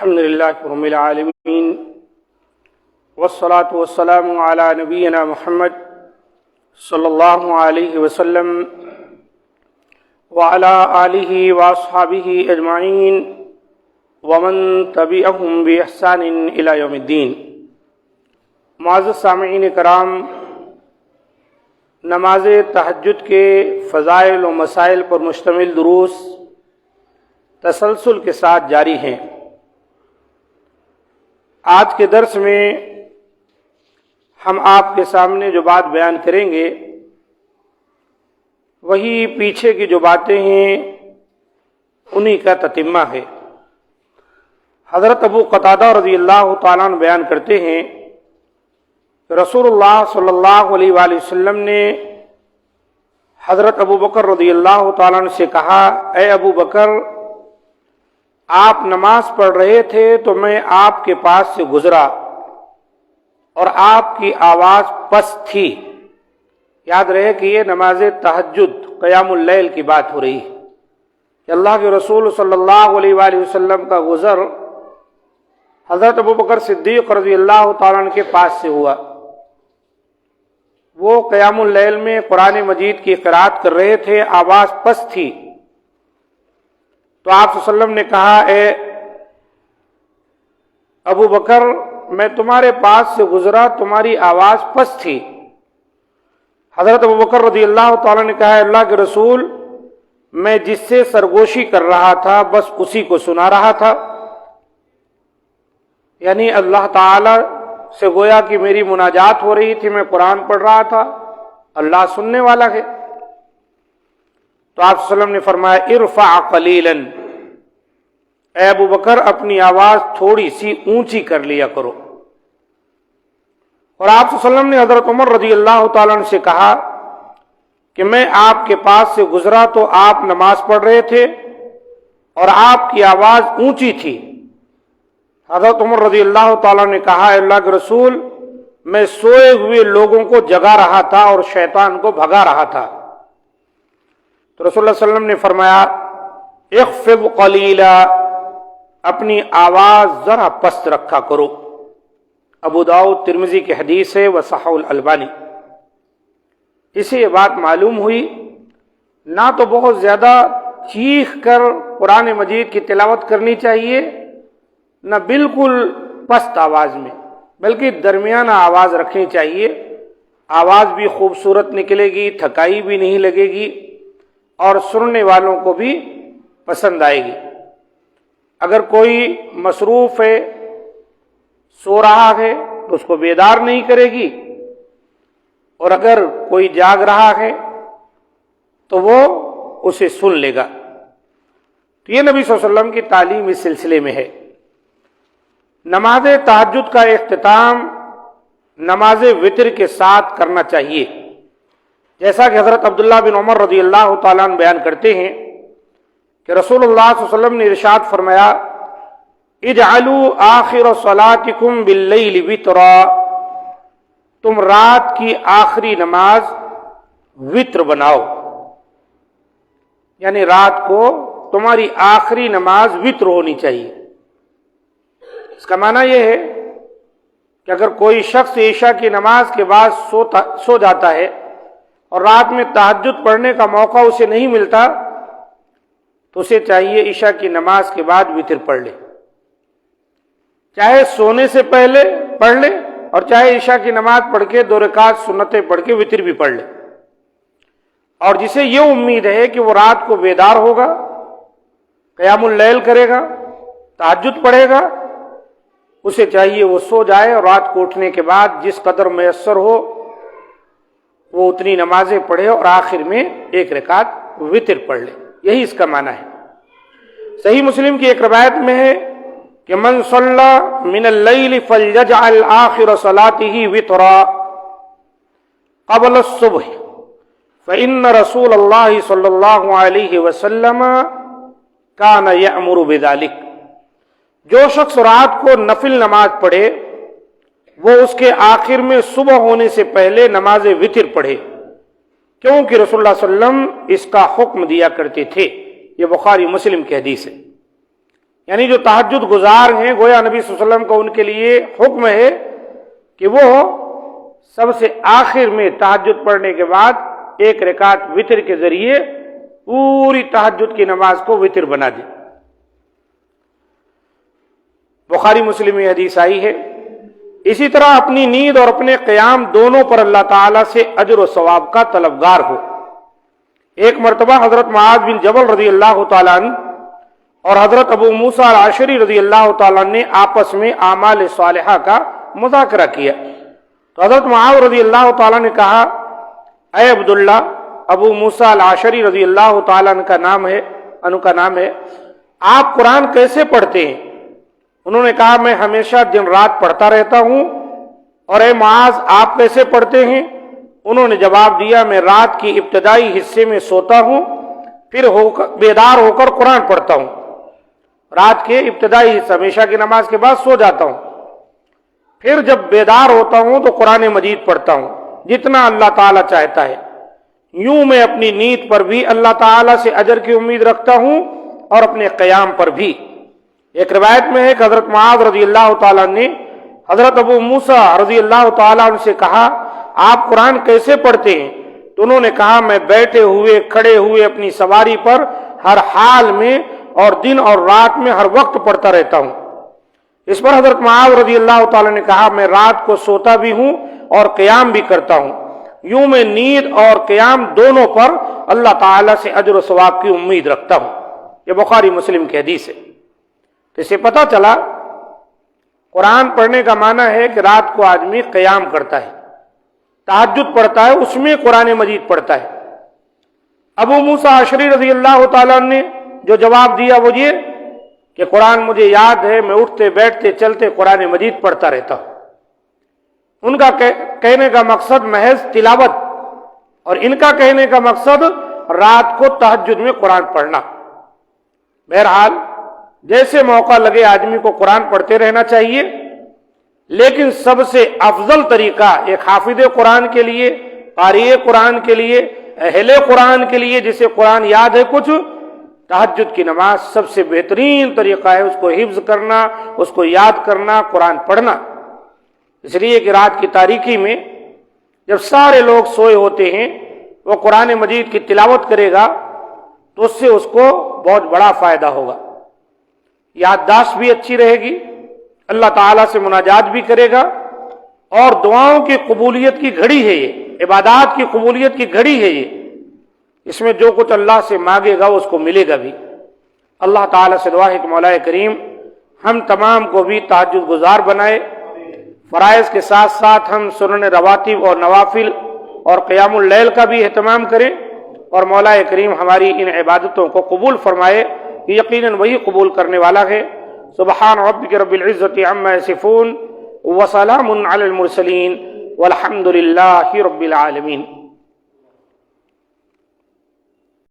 الحمد للہ رب العالمین والصلاة والسلام علی نبینا محمد صلی اللہ علیہ وسلم وعلی آلہ واصحابہ اجمعین ومن تبعہم بإحسان الی یوم الدین۔ معزز سامعین کرام، نماز تہجد کے فضائل و مسائل پر مشتمل دروس تسلسل کے ساتھ جاری ہیں۔ آج کے درس میں ہم آپ کے سامنے جو بات بیان کریں گے وہی پیچھے کی جو باتیں ہیں انہی کا تتمہ ہے۔ حضرت ابو قتادہ رضی اللہ تعالیٰ عنہ بیان کرتے ہیں کہ رسول اللہ صلی اللہ علیہ وآلہ وسلم نے حضرت ابو بکر رضی اللہ تعالیٰ عنہ سے کہا، اے ابو بکر، آپ نماز پڑھ رہے تھے تو میں آپ کے پاس سے گزرا اور آپ کی آواز پست تھی۔ یاد رہے کہ یہ نماز تہجد قیام اللیل کی بات ہو رہی ہے کہ اللہ کے رسول صلی اللہ علیہ وآلہ وسلم کا گزر حضرت ابو بکر صدیق رضی اللہ تعالیٰ عنہ کے پاس سے ہوا۔ وہ قیام اللیل میں قرآن مجید کی قرات کر رہے تھے، آواز پست تھی، تو آپ صلی اللہ علیہ وسلم نے کہا، اے ابو بکر، میں تمہارے پاس سے گزرا، تمہاری آواز پست تھی۔ حضرت ابو بکر رضی اللہ تعالیٰ نے کہا، اللہ کے رسول، میں جس سے سرگوشی کر رہا تھا بس اسی کو سنا رہا تھا، یعنی اللہ تعالیٰ سے گویا کہ میری مناجات ہو رہی تھی، میں قرآن پڑھ رہا تھا، اللہ سننے والا ہے۔ تو آپ صلی اللہ علیہ وسلم نے فرمایا، ارفع قلیلا، اے ابو بکر اپنی آواز تھوڑی سی اونچی کر لیا کرو۔ اور آپ صلی اللہ علیہ وسلم نے حضرت عمر رضی اللہ تعالیٰ عنہ سے کہا کہ میں آپ کے پاس سے گزرا تو آپ نماز پڑھ رہے تھے اور آپ کی آواز اونچی تھی۔ حضرت عمر رضی اللہ تعالیٰ نے کہا، اے اللہ کے رسول، میں سوئے ہوئے لوگوں کو جگا رہا تھا اور شیطان کو بھگا رہا تھا۔ تو رسول اللہ صلی اللہ علیہ وسلم نے فرمایا، اخفض قلیلا، اپنی آواز ذرا پست رکھا کرو۔ ابو داؤد ترمذی کی حدیث ہے، وصححہ الالبانی۔ اس سے یہ بات معلوم ہوئی، نہ تو بہت زیادہ چیخ کر قرآن مجید کی تلاوت کرنی چاہیے، نہ بالکل پست آواز میں، بلکہ درمیانہ آواز رکھنی چاہیے۔ آواز بھی خوبصورت نکلے گی، تھکائی بھی نہیں لگے گی اور سننے والوں کو بھی پسند آئے گی۔ اگر کوئی مصروف ہے، سو رہا ہے، تو اس کو بیدار نہیں کرے گی، اور اگر کوئی جاگ رہا ہے تو وہ اسے سن لے گا۔ تو یہ نبی صلی اللہ علیہ وسلم کی تعلیم اس سلسلے میں ہے۔ نماز تہجد کا اختتام نماز وتر کے ساتھ کرنا چاہیے، جیسا کہ حضرت عبداللہ بن عمر رضی اللہ تعالیٰ عنہ بیان کرتے ہیں کہ رسول اللہ صلی اللہ علیہ وسلم نے ارشاد فرمایا، اجعلوا آخر صلاتکم باللیل وترا، تم رات کی آخری نماز وتر بناؤ، یعنی رات کو تمہاری آخری نماز وتر ہونی چاہیے۔ اس کا معنی یہ ہے کہ اگر کوئی شخص عشاء کی نماز کے بعد سو جاتا ہے اور رات میں تہجد پڑھنے کا موقع اسے نہیں ملتا، تو اسے چاہیے عشاء کی نماز کے بعد وتر پڑھ لے، چاہے سونے سے پہلے پڑھ لے اور چاہے عشاء کی نماز پڑھ کے 2 رکعت سنتیں پڑھ کے وتر بھی پڑھ لے۔ اور جسے یہ امید ہے کہ وہ رات کو بیدار ہوگا، قیام اللیل کرے گا، تہجد پڑھے گا، اسے چاہیے وہ سو جائے اور رات کو اٹھنے کے بعد جس قدر میسر ہو وہ اتنی نمازیں پڑھے اور آخر میں 1 رکعت وتر پڑھ لے۔ یہی اس کا معنی ہے۔ صحیح مسلم کی ایک روایت میں ہے کہ من صلی من اللیل فلیجعل آخر صلاتہ وترا قبل الصبح فإن رسول اللہ صلی اللہ علیہ وسلم کان یأمر بذلک، جو شخص رات کو نفل نماز پڑھے وہ اس کے آخر میں صبح ہونے سے پہلے نماز وتر پڑھے، کیونکہ رسول اللہ صلی اللہ علیہ وسلم اس کا حکم دیا کرتے تھے۔ یہ بخاری مسلم کی حدیث ہے۔ یعنی جو تہجد گزار ہیں گویا نبی صلی اللہ علیہ وسلم کو ان کے لیے حکم ہے کہ وہ سب سے آخر میں تہجد پڑھنے کے بعد ایک رکعت وتر کے ذریعے پوری تہجد کی نماز کو وتر بنا دیں۔ بخاری مسلم میں حدیث آئی ہے۔ اسی طرح اپنی نیند اور اپنے قیام دونوں پر اللہ تعالیٰ سے اجر و ثواب کا طلبگار ہو۔ ایک مرتبہ حضرت معاذ بن جبل رضی اللہ تعالیٰ عنہ اور حضرت ابو موسیٰ العشری رضی اللہ تعالیٰ عنہ نے آپس میں اعمال صالحہ کا مذاکرہ کیا تو حضرت معاذ رضی اللہ تعالیٰ نے کہا، اے عبداللہ، ابو موسیٰ العشری رضی اللہ تعالیٰ عنہ کا نام ہے، آپ قرآن کیسے پڑھتے ہیں؟ انہوں نے کہا، میں ہمیشہ دن رات پڑھتا رہتا ہوں۔ اور اے معاذ، آپ کیسے پڑھتے ہیں؟ انہوں نے جواب دیا، میں رات کی ابتدائی حصے میں سوتا ہوں، پھر بیدار ہو کر قرآن پڑھتا ہوں۔ رات کے ابتدائی حصہ عشاء کی نماز کے بعد سو جاتا ہوں، پھر جب بیدار ہوتا ہوں تو قرآن مجید پڑھتا ہوں جتنا اللہ تعالیٰ چاہتا ہے۔ یوں میں اپنی نیند پر بھی اللہ تعالیٰ سے اجر کی امید رکھتا ہوں اور اپنے قیام پر بھی۔ ایک روایت میں ہے کہ حضرت معاذ رضی اللہ تعالیٰ نے حضرت ابو موسیٰ رضی اللہ تعالیٰ عنہ سے کہا، آپ قرآن کیسے پڑھتے ہیں؟ تو انہوں نے کہا، میں بیٹھے ہوئے، کھڑے ہوئے، اپنی سواری پر، ہر حال میں اور دن اور رات میں ہر وقت پڑھتا رہتا ہوں۔ اس پر حضرت معاذ رضی اللہ تعالیٰ نے کہا، میں رات کو سوتا بھی ہوں اور قیام بھی کرتا ہوں، یوں میں نیند اور قیام دونوں پر اللہ تعالیٰ سے اجر و ثواب کی امید رکھتا ہوں۔ یہ بخاری مسلم کی حدیث ہے۔ تو اسے پتہ چلا قرآن پڑھنے کا معنی ہے کہ رات کو آدمی قیام کرتا ہے، تہجد پڑھتا ہے، اس میں قرآن مجید پڑھتا ہے۔ ابو موسیٰ اشعری رضی اللہ تعالیٰ نے جو جواب دیا وہ یہ کہ قرآن مجھے یاد ہے، میں اٹھتے بیٹھتے چلتے قرآن مجید پڑھتا رہتا ہوں۔ ان کا کہنے کا مقصد محض تلاوت اور ان کا کہنے کا مقصد رات کو تہجد میں قرآن پڑھنا۔ بہرحال جیسے موقع لگے آدمی کو قرآن پڑھتے رہنا چاہیے، لیکن سب سے افضل طریقہ ایک حافظ قرآن کے لیے، قاری قرآن کے لیے، اہل قرآن کے لیے جسے قرآن یاد ہے کچھ، تہجد کی نماز سب سے بہترین طریقہ ہے اس کو حفظ کرنا، اس کو یاد کرنا، قرآن پڑھنا۔ اس لیے کہ رات کی تاریکی میں جب سارے لوگ سوئے ہوتے ہیں وہ قرآن مجید کی تلاوت کرے گا تو اس سے اس کو بہت بڑا فائدہ ہوگا، یادداشت بھی اچھی رہے گی، اللہ تعالیٰ سے مناجات بھی کرے گا، اور دعاؤں کی قبولیت کی گھڑی ہے یہ، عبادات کی قبولیت کی گھڑی ہے یہ، اس میں جو کچھ اللہ سے مانگے گا اس کو ملے گا بھی۔ اللہ تعالیٰ سے دعا ہے کہ مولا کریم ہم تمام کو بھی تہجد گزار بنائے، فرائض کے ساتھ ساتھ ہم سنن رواتب اور نوافل اور قیام اللیل کا بھی اہتمام کریں، اور مولا کریم ہماری ان عبادتوں کو قبول فرمائے، یقیناً وہی قبول کرنے والا ہے۔ سبحان ربک رب العزت عما یصفون وسلام علی المرسلین والحمد للہ رب العالمین۔